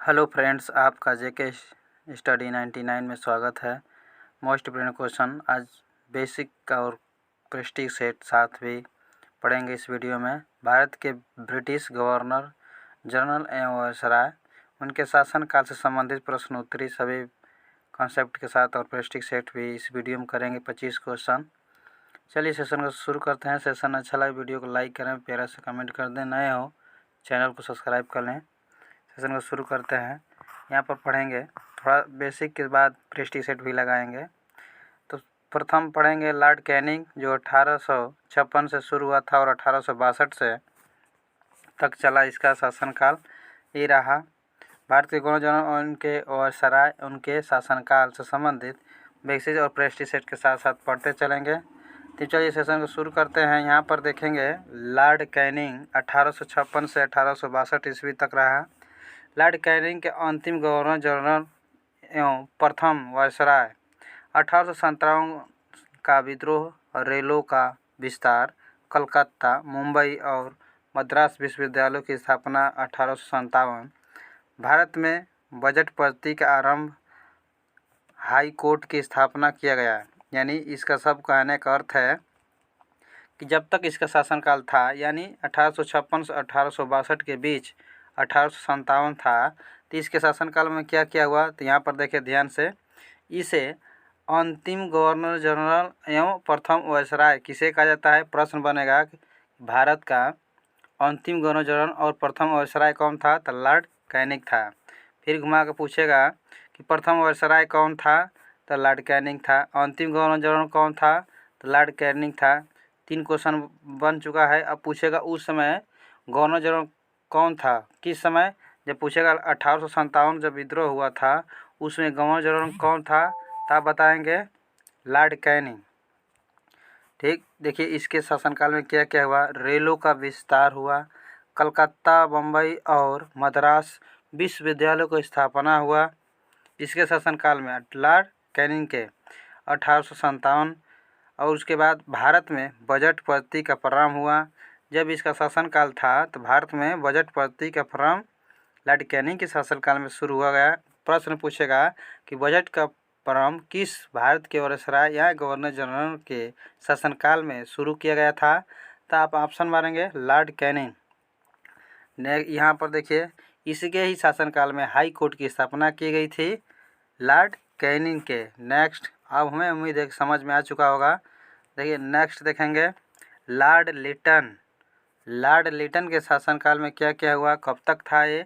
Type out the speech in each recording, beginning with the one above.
Hello friends, आपका जेके study 99 में स्वागत है। मोस्ट इम्पोर्टेंट क्वेश्चन आज बेसिक और प्रेस्टीज सेट साथ भी पढ़ेंगे इस वीडियो में। भारत के ब्रिटिश गवर्नर जनरल एवं वायसराय, उनके शासनकाल से संबंधित प्रश्न उत्तरी सभी कॉन्सेप्ट के साथ और प्रेस्टीज सेट भी इस वीडियो में करेंगे 25 क्वेश्चन। चलिए सेशन को शुरू करते हैं। सेशन अच्छा लगे वीडियो को लाइक करें, प्यारा से कमेंट कर दें, नए हो चैनल को सब्सक्राइब कर लें। सेशन को शुरू करते हैं। यहाँ पर पढ़ेंगे थोड़ा बेसिक के बाद प्रेस्टीज सेट भी लगाएंगे। तो प्रथम पढ़ेंगे लॉर्ड कैनिंग, जो 1856 से शुरू हुआ था और 1862 से तक चला। इसका शासनकाल ये रहा। भारत के गवर्नर जनरल और उनके वायसराय, उनके शासनकाल से संबंधित बेसिक और प्रेस्टीज सेट के साथ साथ पढ़ते चलेंगे। तो चलिए सेशन को शुरू करते हैं। यहाँ पर देखेंगे लॉर्ड कैनिंग 1856 से 1862 ईस्वी तक रहा। लॉर्ड कैनिंग के अंतिम गवर्नर जनरल एवं प्रथम वायसराय। 1857 का विद्रोह, रेलों का विस्तार, कलकत्ता, मुंबई और मद्रास विश्वविद्यालयों की स्थापना 1857। भारत में बजट पद्धति का आरंभ, हाई कोर्ट की स्थापना किया गया। यानी इसका सब कहने का अर्थ है कि जब तक इसका शासनकाल था, यानी 1856 से 1862 के बीच 1857 था, तो इसके शासनकाल में क्या क्या हुआ, तो यहाँ पर देखिए ध्यान से। इसे अंतिम गवर्नर जनरल एवं प्रथम वायसराय किसे कहा जाता है, प्रश्न बनेगा कि भारत का अंतिम गवर्नर जनरल और प्रथम वायसराय कौन था, तो लॉर्ड कैनिंग था। फिर घुमा कर पूछेगा कि प्रथम वायसराय कौन था, तो लॉर्ड कैनिंग था। अंतिम गवर्नर जनरल कौन था, तो लॉर्ड कैनिंग था। 3 क्वेश्चन बन चुका है। अब पूछेगा उस समय गवर्नर जनरल कौन था, किस समय, जब पूछेगा 1857 जब विद्रोह हुआ था उसमें गवर्नर जनरल कौन था, तब बताएंगे लॉर्ड कैनिंग। ठीक, देखिए इसके शासनकाल में क्या क्या हुआ। रेलों का विस्तार हुआ, कलकत्ता, बम्बई और मद्रास विश्वविद्यालयों की स्थापना हुआ इसके शासनकाल में, लॉर्ड कैनिंग के 1857। और उसके बाद भारत में बजट पद्धति का प्रारंभ हुआ। जब इसका शासनकाल था तो भारत में बजट पद्धति का प्रारंभ लॉर्ड कैनिंग के शासनकाल में शुरू हुआ गया। प्रश्न पूछेगा कि बजट का प्रारंभ किस भारत के वायसराय या गवर्नर जनरल के शासनकाल में शुरू किया गया था, तो आप ऑप्शन मारेंगे लॉर्ड कैनिंग। यहाँ पर देखिए इसके ही शासनकाल में हाई कोर्ट की स्थापना की गई थी लॉर्ड कैनिंग के। नेक्स्ट, अब हमें उम्मीद है कि समझ में आ चुका होगा। देखिए नेक्स्ट देखेंगे लॉर्ड लिटन। लॉर्ड लिटन के शासनकाल में क्या क्या हुआ, कब तक था ये,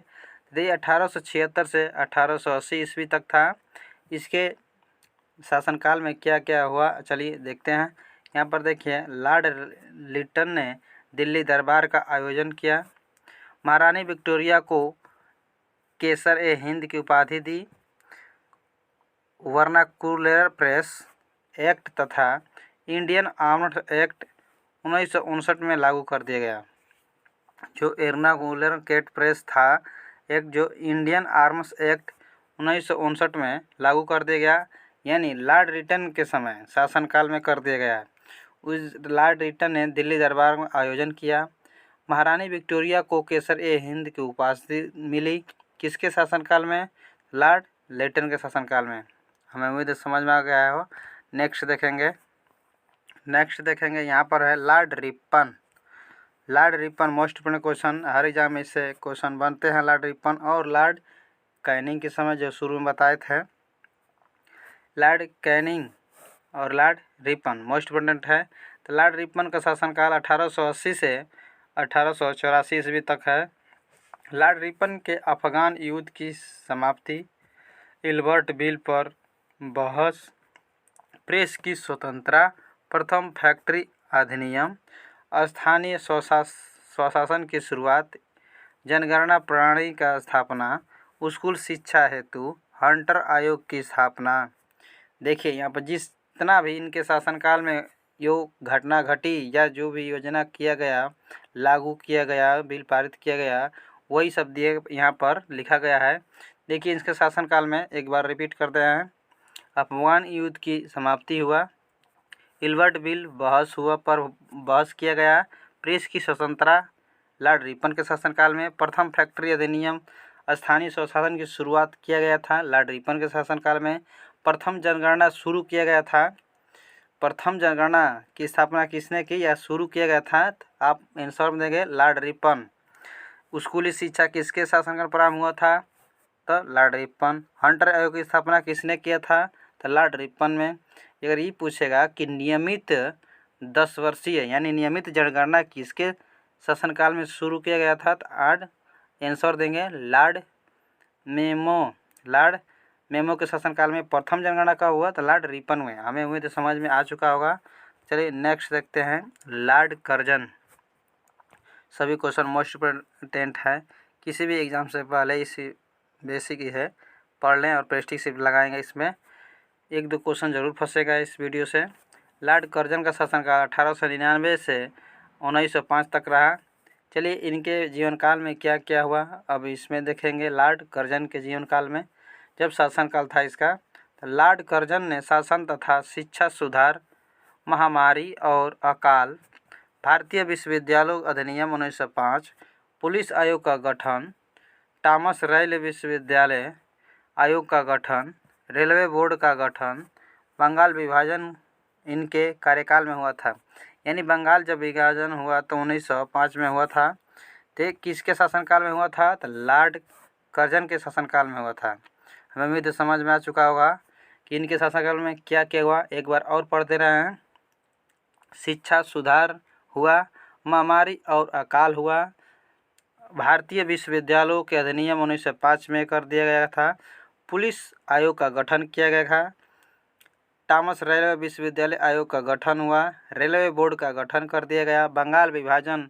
देखिए 1876 से 1880 ईस्वी तक था। इसके शासनकाल में क्या क्या हुआ, चलिए देखते हैं। यहाँ पर देखिए लॉर्ड लिटन ने दिल्ली दरबार का आयोजन किया, महारानी विक्टोरिया को केसर ए हिंद की उपाधि दी, वर्नाकुलर प्रेस एक्ट तथा इंडियन आर्म्ड एक्ट 1959 में लागू कर दिया गया। जो वर्नाकुलर केट प्रेस था, एक जो इंडियन आर्म्स एक्ट 1959 में लागू कर दिया गया, यानी लॉर्ड लिटन के समय शासनकाल में कर दिया गया। उस लॉर्ड लिटन ने दिल्ली दरबार में आयोजन किया। महारानी विक्टोरिया को केसर ए हिंद की उपाधि मिली, किसके शासनकाल में, लॉर्ड लिटन के शासनकाल में। हमें उम्मीद समझ में आ गया हो। नेक्स्ट देखेंगे यहाँ पर है Lord Ripon. Lord Ripon most important question, हर एग्जाम में से क्वेश्चन बनते हैं। लॉर्ड रिपन और लॉर्ड कैनिंग के समय जो शुरू में बताए थे, लॉर्ड कैनिंग और लॉर्ड रिपन मोस्ट इम्पोर्टेंट है। तो लॉर्ड रिपन का शासनकाल 1880 से 1884 ईस्वी तक है। लॉर्ड रिपन के अफगान युद्ध की समाप्ति, इल्बर्ट बिल पर बहस, प्रेस की स्वतंत्रता, प्रथम फैक्ट्री अधिनियम, स्थानीय स्वशासन की शुरुआत, जनगणना प्रणाली का स्थापना, स्कूल शिक्षा हेतु हंटर आयोग की स्थापना। देखिए यहाँ पर जितना भी इनके शासनकाल में जो घटना घटी या जो भी योजना किया गया, लागू किया गया, बिल पारित किया गया, वही सब दिए यहाँ पर लिखा गया है। देखिए इसके शासनकाल में एक बार रिपीट कर रहे हैं। अफगान युद्ध की समाप्ति हुआ, इल्बर्ट बिल बहस किया गया, प्रेस की स्वतंत्रता लॉर्ड रिपन के शासनकाल में, प्रथम फैक्ट्री अधिनियम स्थानीय स्वशासन की शुरुआत किया गया था लॉर्ड रिपन के शासनकाल में। प्रथम जनगणना शुरू किया गया था। प्रथम जनगणना की स्थापना किसने की या शुरू किया गया था? आप आंसर में देंगे लॉर्ड रिपन। स्कूली शिक्षा किसके शासनकाल में प्रारंभ हुआ था? तो लॉर्ड रिपन। हंटर आयोग की स्थापना किसने किया था? तो लॉर्ड रिपन में। अगर ये पूछेगा कि नियमित 10 वर्षीय यानी नियमित जनगणना किसके शासनकाल में शुरू किया गया था? तो आंसर देंगे लॉर्ड मेमो। लॉर्ड मेमो के शासनकाल में प्रथम जनगणना कब हुआ? तो लॉर्ड रिपन में। हमें उम्मीद है समझ में आ चुका होगा। चलिए नेक्स्ट देखते हैं लॉर्ड कर्जन। सभी क्वेश्चन मोस्ट इम्पोर्टेंट है, किसी भी एग्जाम से पहले इसी बेसिक ही है, पढ़ लें और प्रेस्टिज से लगाएंगे। इसमें 1-2 क्वेश्चन जरूर फंसेगा इस वीडियो से। लॉर्ड कर्जन का शासनकाल 1899 से 1905 तक रहा। चलिए इनके जीवन काल में क्या क्या हुआ अब इसमें देखेंगे। लॉर्ड कर्जन के जीवन काल में जब शासनकाल था इसका, तो लॉर्ड कर्जन ने शासन तथा शिक्षा सुधार, महामारी और अकाल, भारतीय विश्वविद्यालय अधिनियम 1905, पुलिस आयोग का गठन, थॉमस राइल विश्वविद्यालय आयोग का गठन, रेलवे बोर्ड का गठन, बंगाल विभाजन इनके कार्यकाल में हुआ था। यानी बंगाल जब विभाजन हुआ तो 1905 में हुआ था। तो किसके शासनकाल में हुआ था? तो लॉर्ड कर्जन के शासनकाल में हुआ था। हमें उम्मीद समझ में आ चुका होगा कि इनके शासनकाल में क्या क्या हुआ। एक बार और पढ़ते रहे हैं। शिक्षा सुधार हुआ, महामारी और अकाल हुआ, भारतीय विश्वविद्यालयों के अधिनियम 1905 में कर दिया गया था, पुलिस आयोग का गठन किया गया था, थॉमस रेलवे विश्वविद्यालय आयोग का गठन हुआ, रेलवे बोर्ड का गठन कर दिया गया, बंगाल विभाजन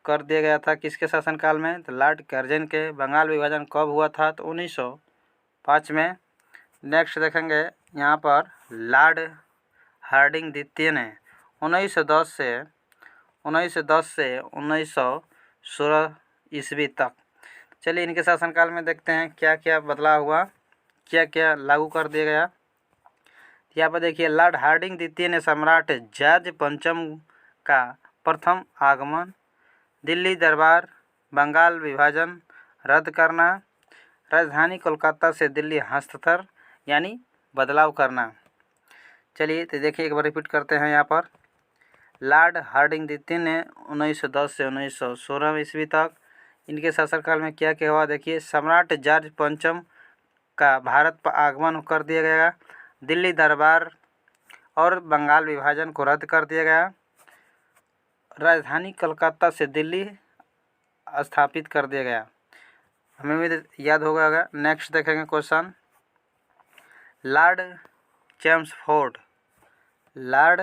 कर दिया गया था। किसके शासनकाल में? तो लॉर्ड कर्जन के। बंगाल विभाजन कब हुआ था? तो 1905 में। नेक्स्ट देखेंगे यहाँ पर लॉर्ड हार्डिंग द्वितीय ने 1910 से 1916 ईस्वी तक। चलिए इनके शासनकाल में देखते हैं क्या क्या बदलाव हुआ, क्या क्या लागू कर दिया गया। यहाँ पर देखिए लॉर्ड हार्डिंग द्वितीय ने सम्राट जॉर्ज पंचम का प्रथम आगमन, दिल्ली दरबार, बंगाल विभाजन रद्द करना, राजधानी कोलकाता से दिल्ली हस्तांतरण यानी बदलाव करना। चलिए तो देखिए एक बार रिपीट करते हैं। यहाँ पर लॉर्ड हार्डिंग द्वितीय ने 1910 से 1916 ईस्वी तक इनके शासनकाल में क्या क्या हुआ देखिए। सम्राट जॉर्ज पंचम का भारत पर आगमन कर दिया गया, दिल्ली दरबार और बंगाल विभाजन को रद्द कर दिया गया, राजधानी कोलकाता से दिल्ली स्थापित कर दिया गया। हमें भी याद होगा। नेक्स्ट देखेंगे question Lord Chelmsford. Lord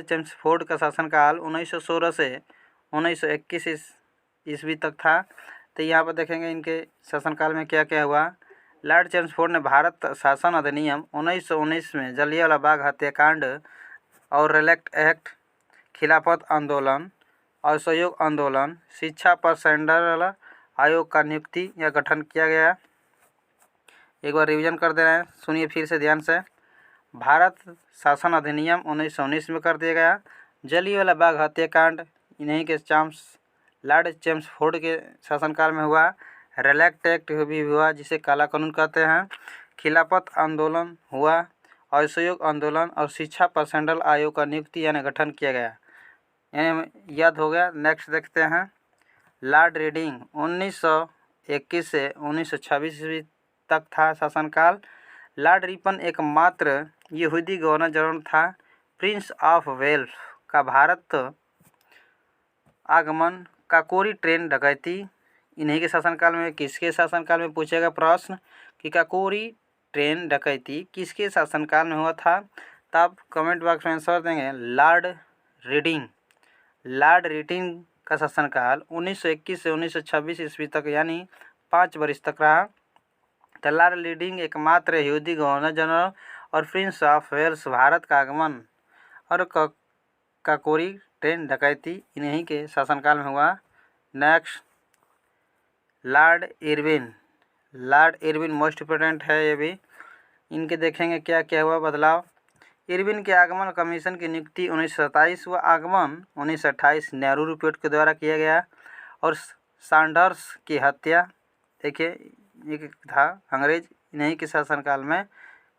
Chelmsford का शासनकाल 1916 से 1921 ईस्वी तक था। तो यहाँ पर देखेंगे इनके शासनकाल में क्या क्या हुआ। लॉर्ड चेम्सफोर्ड ने भारत शासन अधिनियम 1919 में जलियांवाला बाग हत्याकांड और रेलेक्ट एक्ट, खिलाफत आंदोलन, असहयोग आंदोलन, शिक्षा पर सेंट्रल आयोग का नियुक्ति या गठन किया गया। एक बार रिवीजन कर दे रहे हैं, सुनिए फिर से ध्यान से। भारत शासन अधिनियम 1919 में कर दिया गया, जलियांवाला बाग हत्याकांड इन्हीं के लॉर्ड चेम्सफोर्ड के शासनकाल में हुआ, रेलेक्ट एक्ट भी हुआ जिसे काला कानून कहते हैं, खिलाफत आंदोलन हुआ, असहयोग आंदोलन और शिक्षा पर सेंट्रल आयोग का नियुक्ति यानी गठन किया गया। यानी याद हो गया। नेक्स्ट देखते हैं लॉर्ड रीडिंग 1921 से 1926 ईस्वी तक था शासनकाल। लॉर्ड रिपन एकमात्र यहूदी गवर्नर जनरल था। प्रिंस ऑफ वेल्स का भारत आगमन, काकोरी ट्रेन डकैती इन्हीं के शासनकाल में। किसके शासनकाल में पूछेगा प्रश्न कि काकोरी ट्रेन डकैती किसके शासनकाल में हुआ था? तब कमेंट बॉक्स में आंसर देंगे लॉर्ड रीडिंग। लॉर्ड रीडिंग का शासनकाल 1921 से 1926 ईस्वी तक यानी 5 वर्ष तक रहा। तो लॉर्ड रीडिंग एकमात्र यहूदी गवर्नर जनरल और प्रिंस ऑफ वेल्स भारत का आगमन और काकोरी ट्रेन डकैती इन्हीं के शासनकाल में हुआ। Next Lord Irwin. Lord Irwin most important है ये भी। इनके देखेंगे क्या क्या हुआ बदलाव। इरविन के आगमन कमीशन की नियुक्ति 1927 व आगमन 1928 नेहरू रिपोर्ट के द्वारा किया गया और सैंडर्स की हत्या, देखिए ये था अंग्रेज इन्हीं के शासनकाल में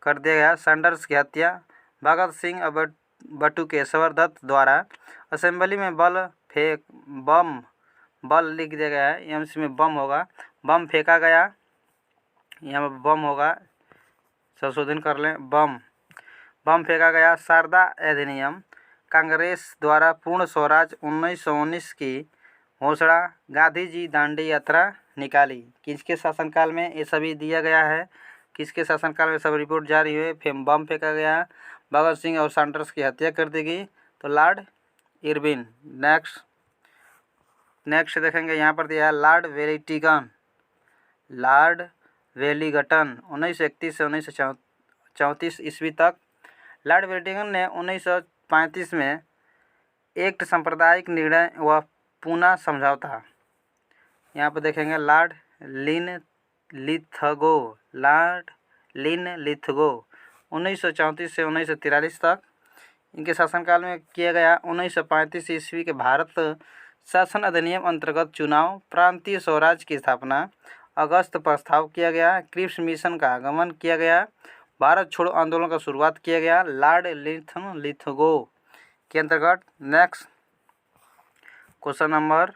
कर दिया गया। सैंडर्स की हत्या। भगत सिंह और बटुकेश्वर दत्त द्वारा असेंबली में बल लिख दिया गया है, यहाँ इसमें बम होगा, बम फेंका गया, यहाँ पर बम होगा, संशोधन कर लें, बम फेंका गया। शारदा अधिनियम। कांग्रेस द्वारा पूर्ण स्वराज 1919 की घोषणा। गांधी जी दांडी यात्रा निकाली। किसके शासनकाल में ये सभी दिया गया है, किसके शासनकाल में सब रिपोर्ट जारी हुए, फिर बम फेंका गया, भगत सिंह और सैंडर्स की हत्या कर दी गई, तो लॉर्ड इरविन। नेक्स्ट देखेंगे, यहाँ पर दिया है लॉर्ड वेलिंगटन 1931 से 1934 ईस्वी तक। लॉर्ड वेलिंगटन ने 1935 में एक्ट सांप्रदायिक निर्णय व पूना समझौता। यहाँ पर देखेंगे लॉर्ड लिथगो 1934 से 1943 तक इनके शासनकाल में किया गया। 1935 ईस्वी के भारत शासन अधिनियम अंतर्गत चुनाव, प्रांतीय स्वराज की स्थापना, अगस्त प्रस्ताव किया गया, क्रिप्स मिशन का आगमन किया गया, भारत छोड़ो आंदोलन का शुरुआत किया गया लॉर्ड लिथगो के अंतर्गत। नेक्स्ट क्वेश्चन नंबर,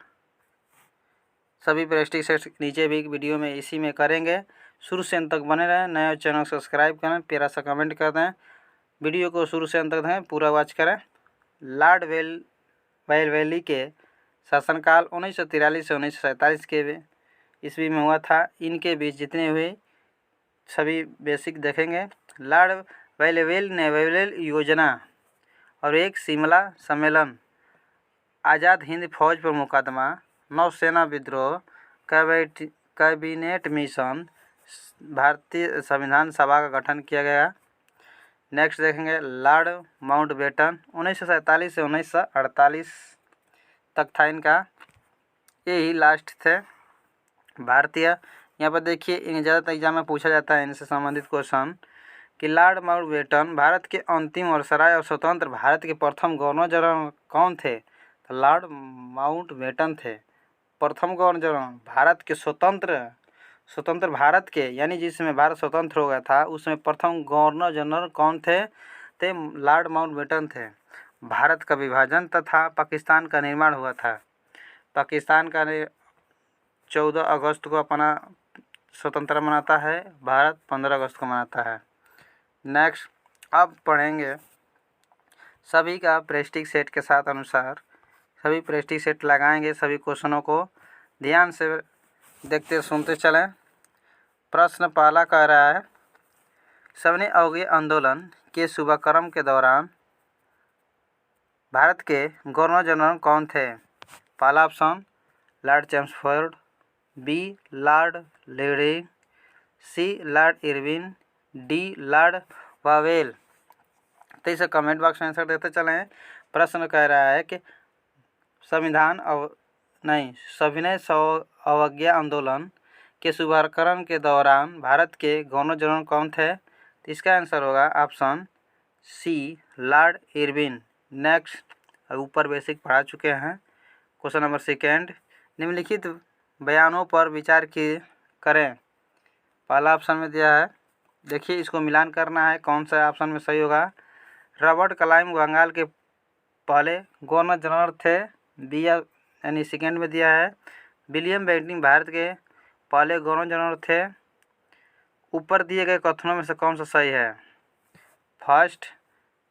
सभी प्रेस्टिज सेट्स नीचे भी वीडियो में इसी में करेंगे, शुरू से अंत तक बने रहें। नए चैनल सब्सक्राइब करें, प्यारा सा कमेंट कर दें, वीडियो को शुरू से अंत तक दें, पूरा वॉच करें। लॉर्ड वेली के शासनकाल 1943 से 1947 के ईस्वी में हुआ था। इनके बीच जितने हुए सभी बेसिक देखेंगे। लॉर्ड वेल ने वेल योजना और एक शिमला सम्मेलन, आज़ाद हिंद फौज पर मुकदमा, नौसेना विद्रोह, कैबिनेट मिशन, भारतीय संविधान सभा का गठन किया गया। नेक्स्ट देखेंगे लॉर्ड माउंटबेटन 1947 से 1948 तक था इनका, यही लास्ट थे भारतीय। यहाँ पर देखिए ज़्यादातर एग्जाम में पूछा जाता है इनसे संबंधित क्वेश्चन कि लॉर्ड माउंटबेटन भारत के अंतिम और सराय और स्वतंत्र भारत के प्रथम गवर्नर जनरल कौन थे, तो लॉर्ड माउंटबेटन थे प्रथम गवर्नर जनरल भारत के स्वतंत्र भारत के, यानी जिसमें भारत स्वतंत्र हो गया था उसमें प्रथम गवर्नर जनरल कौन थे, लॉर्ड माउंटबेटन थे। भारत का विभाजन तथा पाकिस्तान का निर्माण हुआ था। पाकिस्तान का 14 अगस्त को अपना स्वतंत्रता मनाता है, भारत 15 अगस्त को मनाता है। नेक्स्ट अब पढ़ेंगे सभी का प्रेस्टिज सेट के साथ अनुसार, सभी प्रेस्टिज सेट लगाएंगे, सभी क्वेश्चनों को ध्यान से देखते सुनते चलें। प्रश्न पहला कह रहा है, सविनय अवज्ञा आंदोलन के शुभारंभ के दौरान भारत के गवर्नर जनरल कौन थे? पहला option Lord Chelmsford, B Lord Reading, C Lord Irwin, D Lord Wavell. तो इसे कमेंट बॉक्स में आंसर देते चलें। प्रश्न कह रहा है कि सविनय अवज्ञा आंदोलन के शुभारंभ के दौरान भारत के गवर्नर जनरल कौन थे? तो इसका आंसर होगा option C Lord Irwin. Next ऊपर बेसिक पढ़ा चुके हैं। क्वेश्चन नंबर सेकेंड, निम्नलिखित बयानों पर विचार करें। पहला ऑप्शन में दिया है, देखिए इसको मिलान करना है कौन सा ऑप्शन में सही होगा। रॉबर्ट क्लाइव बंगाल के पहले गवर्नर जनरल थे, बी यानी सेकेंड में दिया है। विलियम बेंटिंग भारत के पहले गवर्नर जनरल थे। ऊपर दिए गए कथनों में से कौन सा सही है? फर्स्ट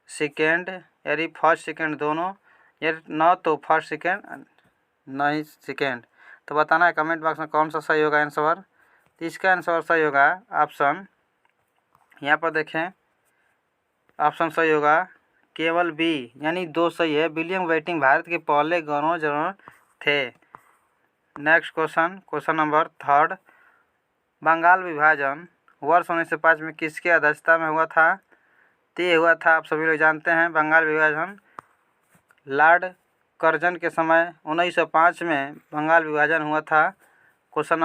सेकेंड, यानी फर्स्ट सेकेंड दोनों, यानी न तो फर्स्ट सेकेंड न ही सेकेंड, तो बताना है कमेंट बॉक्स में कौन सा सही होगा आंसर। तो इसका आंसर सही होगा ऑप्शन, यहाँ पर देखें ऑप्शन सही होगा केवल बी, यानी दो सही है। विलियम बेंटिंग भारत के पहले गवर्नर जनरल थे। Next question number third, Bengal विभाजन वर्ष 1905 में किसके अध्यक्षता में हुआ था? तो ये हुआ था, आप सभी लोग जानते हैं, बंगाल विभाजन लॉर्ड कर्जन के समय 1905 में बंगाल विभाजन हुआ था। क्वेश्चन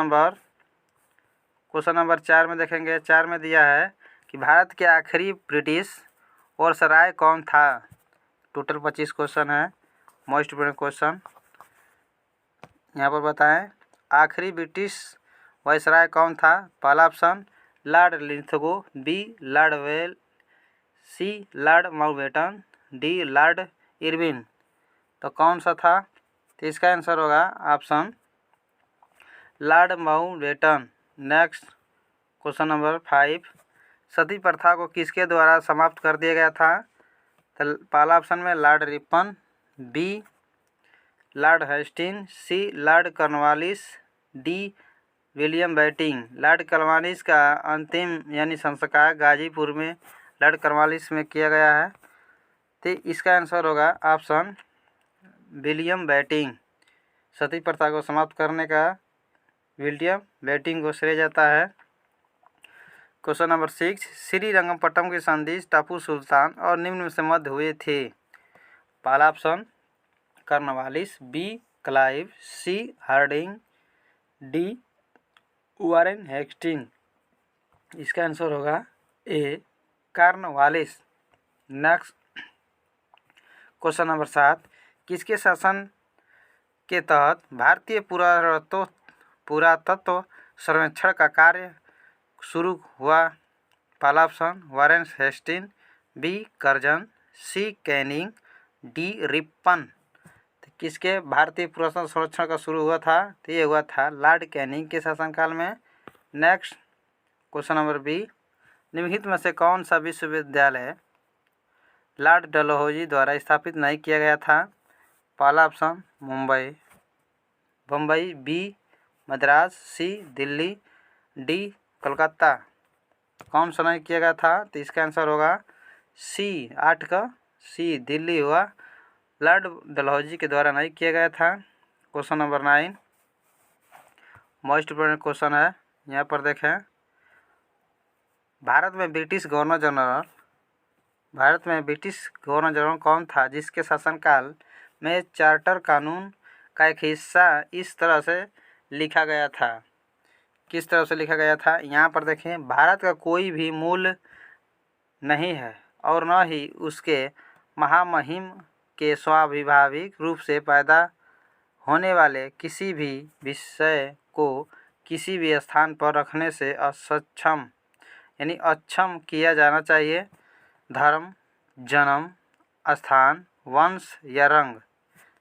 नंबर 4 में देखेंगे, 4 में दिया है कि भारत के आखिरी ब्रिटिश वायसराय कौन था? टोटल 25 क्वेश्चन है, मोस्ट इम्पोर्टेंट क्वेश्चन यहाँ पर बताएं। आखिरी ब्रिटिश वायसराय कौन था? पहला option Lord Linlithgow, B Lord Wavell, C Lord Mountbatten, D Lord Irwin. तो कौन सा था? तो इसका आंसर होगा option Lord Mountbatten. Next question number 5, सती प्रथा को किसके द्वारा समाप्त कर दिया गया था? तो पहला ऑप्शन में Lord Ripon, B Lord Hastings, C Lord Cornwallis, D William Bentinck. Lord Cornwallis का अंतिम यानी संस्कार गाजीपुर में लॉर्ड कॉर्नवालिस में किया गया है। तो इसका आंसर होगा ऑप्शन विलियम बेटिंग। सती प्रथा को समाप्त करने का विलियम बेटिंग को श्रेय जाता है। क्वेश्चन नंबर 6, श्रीरंगपट्टनम की संधि टापू सुल्तान और निम्न में से मध्य हुए थे? पहला ऑप्शन कॉर्नवालिस, बी क्लाइव, सी हार्डिंग, डी वारेन हेस्टिंग। इसका आंसर होगा ए कॉर्नवालिस। नेक्स्ट क्वेश्चन नंबर 7, किसके शासन के तहत भारतीय पुरातत्व सर्वेक्षण का कार्य शुरू हुआ? पहला option Warren Hastings, B Curzon, C Canning, D Ripon. तो किसके भारतीय पुरातत्व सर्वेक्षण का शुरू हुआ था? तो ये हुआ था लॉर्ड कैनिंग के शासनकाल में। नेक्स्ट क्वेश्चन नंबर बी, निम्नलिखित में से कौन सा विश्वविद्यालय लॉर्ड डलहौजी द्वारा स्थापित नहीं किया गया था? पहला ऑप्शन बम्बई, बी मद्रास, सी दिल्ली, डी कोलकाता। कौन सा नहीं किया गया था? तो इसका आंसर होगा सी 8 का सी दिल्ली हुआ। लॉर्ड डलहौजी के द्वारा नहीं किया गया था। Question number 9, most important question है, यहाँ पर देखें। भारत में ब्रिटिश गवर्नर जनरल कौन था जिसके शासनकाल में चार्टर कानून का एक हिस्सा इस तरह से लिखा गया था? किस तरह से लिखा गया था? यहाँ पर देखें, भारत का कोई भी मूल नहीं है और न ही उसके महामहिम के स्वाभाविक रूप से पैदा होने वाले किसी भी विषय को किसी भी स्थान पर रखने से अक्षम किया जाना चाहिए। धर्म, जन्म, स्थान, वंश या रंग।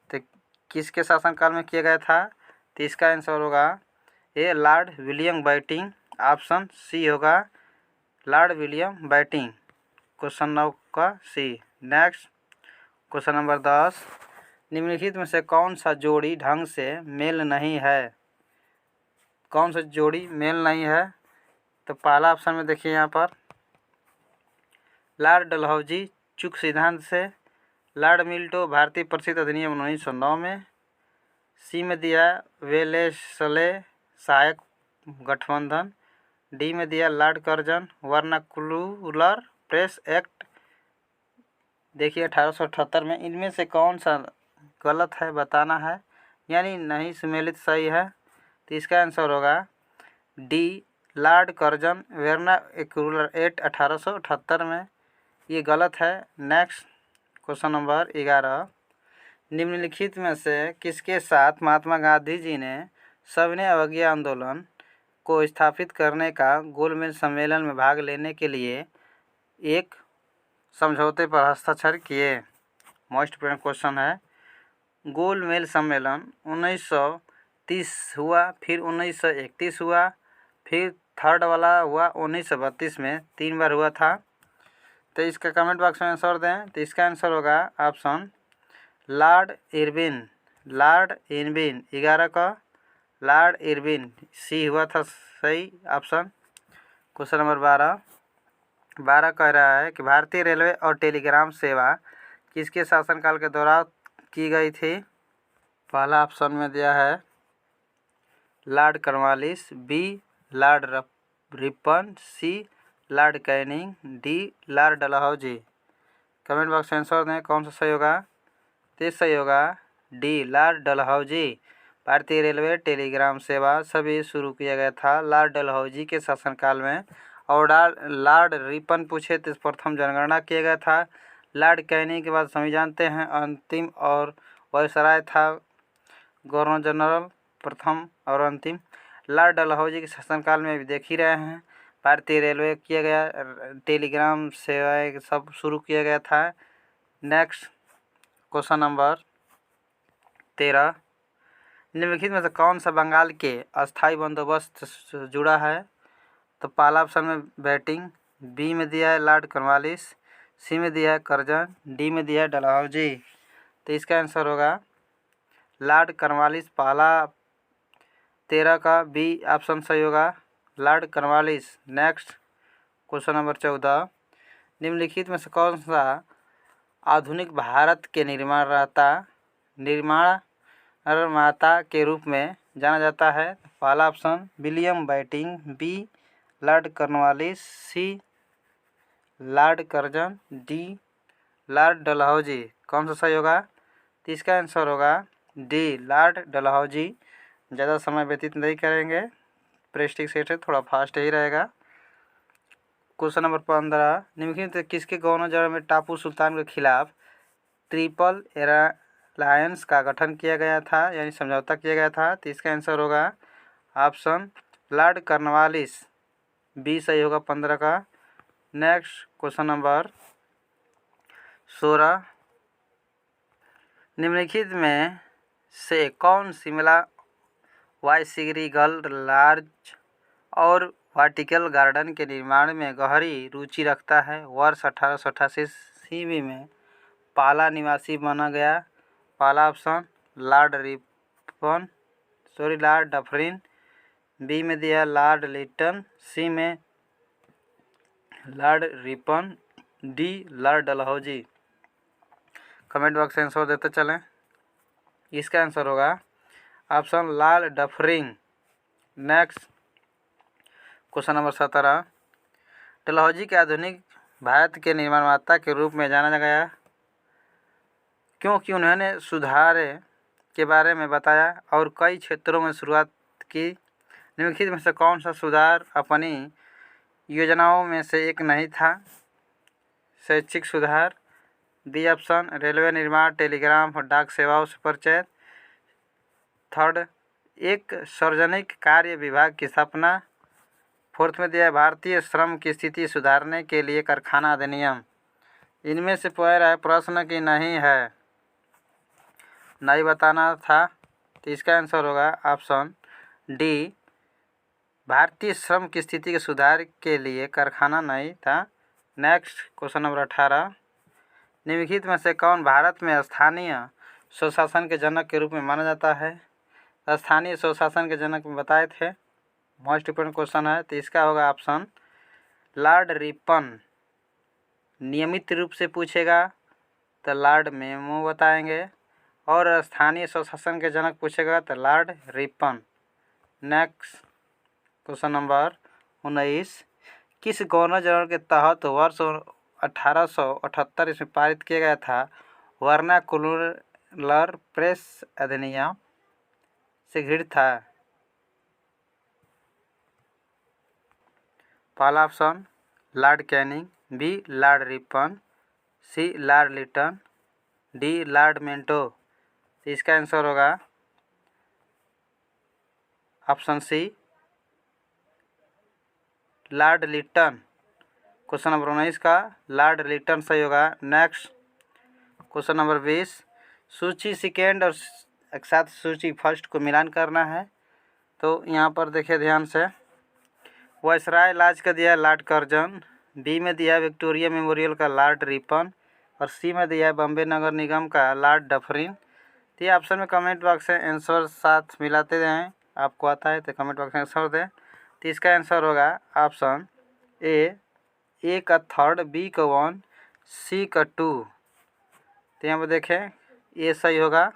तो किसके शासनकाल में किया गया था? तो इसका आंसर होगा ये Lord William Bentinck. Option C होगा लॉर्ड विलियम बेटिंग। क्वेश्चन 9 का सी। नेक्स्ट क्वेश्चन नंबर 10, निम्नलिखित में से कौन सा जोड़ी ढंग से मेल नहीं है? कौन सा जोड़ी मेल नहीं है? तो पहला ऑप्शन में देखिए, यहाँ पर लॉर्ड डलहौजी चूक सिद्धांत से, लॉर्ड मिल्टो भारतीय प्रसिद्ध अधिनियम 1909 में, सी में दिया वेलेस्ले सहायक गठबंधन, डी में दिया Lord Curzon vernacular press act देखिए 1878 में। इनमें से कौन सा गलत है बताना है, यानी नहीं सम्मिलित सही है। तो इसका आंसर होगा D Lord Curzon vernacular act 1878 में, ये गलत है। नेक्स्ट क्वेश्चन नंबर 11, निम्नलिखित में से किसके साथ महात्मा गांधी जी ने सविनय अवज्ञा आंदोलन को स्थापित करने का गोलमेज सम्मेलन में भाग लेने के लिए एक समझौते पर हस्ताक्षर किए? मोस्ट इंपोर्टेंट क्वेश्चन है। गोलमेज सम्मेलन 1930 हुआ, फिर 1931 हुआ, फिर थर्ड वाला हुआ 1932 में, 3 बार हुआ था। तो इसका कमेंट बॉक्स में आंसर दें। तो इसका आंसर होगा ऑप्शन लॉर्ड इरविन। 11 का लॉर्ड इरविन, सी हुआ था सही ऑप्शन। क्वेश्चन नंबर 12 कह रहा है कि भारतीय रेलवे और टेलीग्राम सेवा किसके शासनकाल के दौरान की गई थी? पहला ऑप्शन में दिया है Lord Cornwallis, B Lord Ripon, C Lord Canning, D Lord Dalhousie. Comment box में आंसर दें कौन सा सही होगा। तो सही होगा डी लॉर्ड डलहौजी। भारतीय रेलवे टेलीग्राम सेवा सभी शुरू किया गया था लॉर्ड डलहौजी के शासनकाल में। और लॉर्ड रिपन पूछे तो प्रथम जनगणना किया गया था। लॉर्ड कैनिंग के बाद सभी जानते हैं अंतिम और वायसराय था गवर्नर जनरल प्रथम और अंतिम। लॉर्ड डलहौजी के शासनकाल में भी देख ही रहे हैं, भारतीय रेलवे किया गया, टेलीग्राम सेवाएं सब शुरू किया गया था। नेक्स्ट क्वेश्चन नंबर 13, निम्नलिखित में से कौन सा बंगाल के अस्थायी बंदोबस्त से जुड़ा है? तो पहला ऑप्शन में बैटिंग, बी में दिया है लॉर्ड कॉर्नवालिस, सी में दिया है कर्जन, डी में दिया है डलहौजी। तो इसका आंसर होगा लॉर्ड कॉर्नवालिस। पहला 13 का बी ऑप्शन सही होगा, Lord Cornwallis. Next question number 14, निम्नलिखित में से कौन सा आधुनिक भारत के निर्माता के रूप में जाना जाता है? पहला option William Bentinck, B Lord Cornwallis, C Lord Curzon, D Lord Dalhousie. कौन सा सही होगा? तो इसका आंसर होगा डी लॉर्ड डलहौजी। ज़्यादा समय व्यतीत नहीं करेंगे, प्रेस्टिज सेट है, थोड़ा फास्ट ही रहेगा। क्वेश्चन नंबर 15, निम्नलिखित में किसके गवर्नर जनरल में टापू सुल्तान के खिलाफ ट्रिपल अलायंस का गठन किया गया था, यानी समझौता किया गया था? तो इसका आंसर होगा ऑप्शन लॉर्ड कॉर्नवालिस, बी सही होगा 15 का। नेक्स्ट क्वेश्चन नंबर 16, निम्नलिखित में से कौन शिमला वाइसिगल लार्ज और वर्टिकल गार्डन के निर्माण में गहरी रुचि रखता है? वर्ष 1888 ईस्वी में पहला निवासी माना गया। पहला ऑप्शन लॉर्ड डफरिन, बी में दिया लॉर्ड लिटन, सी में Lord Ripon, D Lord Dalhousie. Comment box में आंसर देते चलें। इसका आंसर होगा option Lord Dufferin. Next question number 17, Dalhousie के आधुनिक भारत के निर्माता के रूप में जाना गया क्योंकि उन्होंने सुधार के बारे में बताया और कई क्षेत्रों में शुरुआत की। निम्नलिखित में से कौन सा सुधार अपनी योजनाओं में से एक नहीं था? शैक्षिक सुधार, बी ऑप्शन रेलवे निर्माण, टेलीग्राफ और डाक सेवाओं से परिचय, थर्ड एक सार्वजनिक कार्य विभाग की स्थापना, फोर्थ में दिया है भारतीय श्रम की स्थिति सुधारने के लिए कारखाना अधिनियम। इनमें से पूछ रहा है प्रश्न कि नहीं है, नहीं बताना था। तो इसका आंसर होगा ऑप्शन डी भारतीय श्रम की स्थिति के सुधार के लिए कारखाना नहीं था। नेक्स्ट क्वेश्चन नंबर 18, निम्नलिखित में से कौन भारत में स्थानीय स्वशासन के जनक के रूप में माना जाता है? स्थानीय स्वशासन के जनक में बताए थे, मोस्ट इंपोर्टेंट क्वेश्चन है। तो इसका होगा ऑप्शन लॉर्ड रिपन। नियमित रूप से पूछेगा तो लॉर्ड मेमो बताएंगे, और स्थानीय स्वशासन के जनक पूछेगा तो Lord Ripon. Next question number 19, किस गवर्नर जनरल के तहत वर्ष 1878 इसमें पारित किया गया था वर्नाकुलर प्रेस अधिनियम से घृणित था? पहला option Lord Canning, B Lord Ripon, C Lord Lytton, D Lord Minto. तो इसका आंसर होगा option C Lord Lytton. Question number 19 का लॉर्ड लिटन सही होगा। नेक्स्ट क्वेश्चन नंबर 20, सूची सेकेंड और एक साथ सूची फर्स्ट को मिलान करना है। तो यहाँ पर देखिए ध्यान से, वायसराय लॉज का दिया है लॉर्ड कर्जन, बी में दिया है विक्टोरिया मेमोरियल का लॉर्ड रिपन, और सी में दिया है बॉम्बे नगर निगम का लॉर्ड डफरिन। तो ये ऑप्शन में कमेंट बॉक्स में आंसर साथ मिलाते रहें, आपको आता है तो कमेंट बॉक्स में आंसर दें। तो इसका आंसर होगा ऑप्शन ए का थर्ड, बी का 1, सी का 2। तो यहाँ पर देखें ए सही होगा,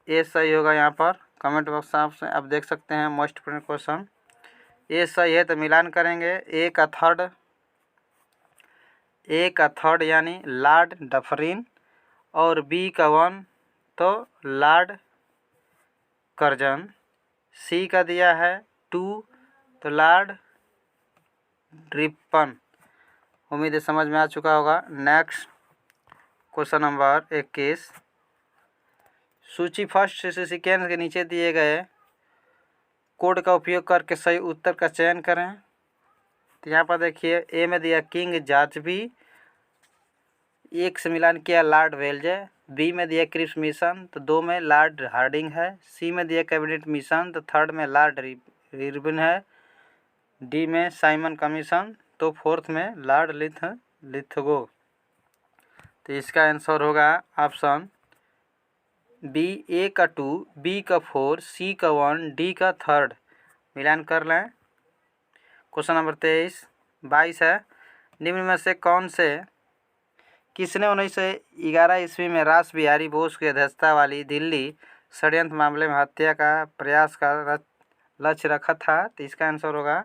ए सही होगा। यहाँ पर कमेंट बॉक्स आप देख सकते हैं, मोस्ट इंपोर्टेंट क्वेश्चन ए सही है। तो मिलान करेंगे, ए का थर्ड यानी लॉर्ड डफरिन, और बी का 1 तो लॉर्ड कर्जन, सी का दिया है 2 तो लॉर्ड रिपन। उम्मीद है समझ में आ चुका होगा। नेक्स्ट क्वेश्चन नंबर 21, सूची फर्स्ट से सेकेंड के नीचे दिए गए कोड का उपयोग करके सही उत्तर का चयन करें। तो यहाँ पर देखिए ए में दिया किंग जॉर्ज बी, एक से मिलान किया लॉर्ड वेल्जे। बी में दिया क्रिप्स मिशन, तो 2 में लॉर्ड हार्डिंग है। सी में दिया कैबिनेट मिशन, तो 3rd में लॉर्ड रिबन है। डी में साइमन कमीशन, तो 4th में लॉर्ड लिथगो। तो इसका आंसर होगा ऑप्शन बी, ए का 2, बी का 4, सी का 1, डी का 3rd। मिलान कर लें। क्वेश्चन नंबर 22 है, निम्न में से कौन से किसने 1911 ईस्वी में रास बिहारी बोस की अध्यक्षता वाली दिल्ली षड्यंत्र मामले में हत्या का प्रयास का लक्ष्य रखा था? तो इसका आंसर होगा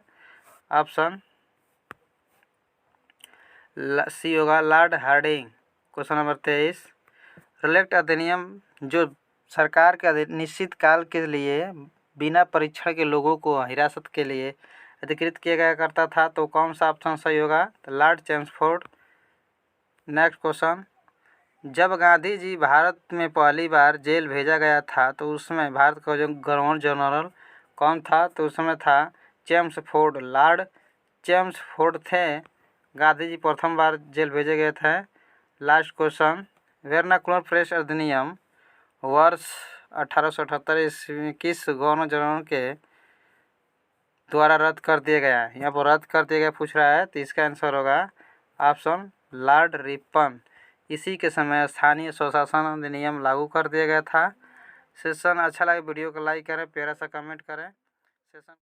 ऑप्शन सी होगा लॉर्ड हार्डिंग। क्वेश्चन नंबर 23, रिलेक्ट अधिनियम जो सरकार के निश्चित काल के लिए बिना परीक्षण के लोगों को हिरासत के लिए अधिकृत किया गया करता था, तो कौन सा ऑप्शन सही होगा? तो लॉर्ड चेम्सफोर्ड। नेक्स्ट क्वेश्चन, जब गांधी जी भारत में पहली बार जेल भेजा गया था तो उसमें भारत का जो गवर्नर जनरल कौन था? तो उसमें था चेम्सफोर्ड। लॉर्ड चेम्सफोर्ड थे गांधी जी प्रथम बार जेल भेजे गए थे। लास्ट क्वेश्चन, वेर्नाकुलर प्रेस अधिनियम वर्ष 1878 ईस्वी में किस गवर्नर जनरल के द्वारा रद्द कर दिया गया? यहाँ पर रद्द कर दिया गया पूछ रहा है, तो इसका आंसर होगा ऑप्शन लॉर्ड रिपन। इसी के समय स्थानीय स्वशासन अधिनियम लागू कर दिया गया था। सेशन अच्छा लगे वीडियो को लाइक करें, प्यारा सा कमेंट करें। सेशन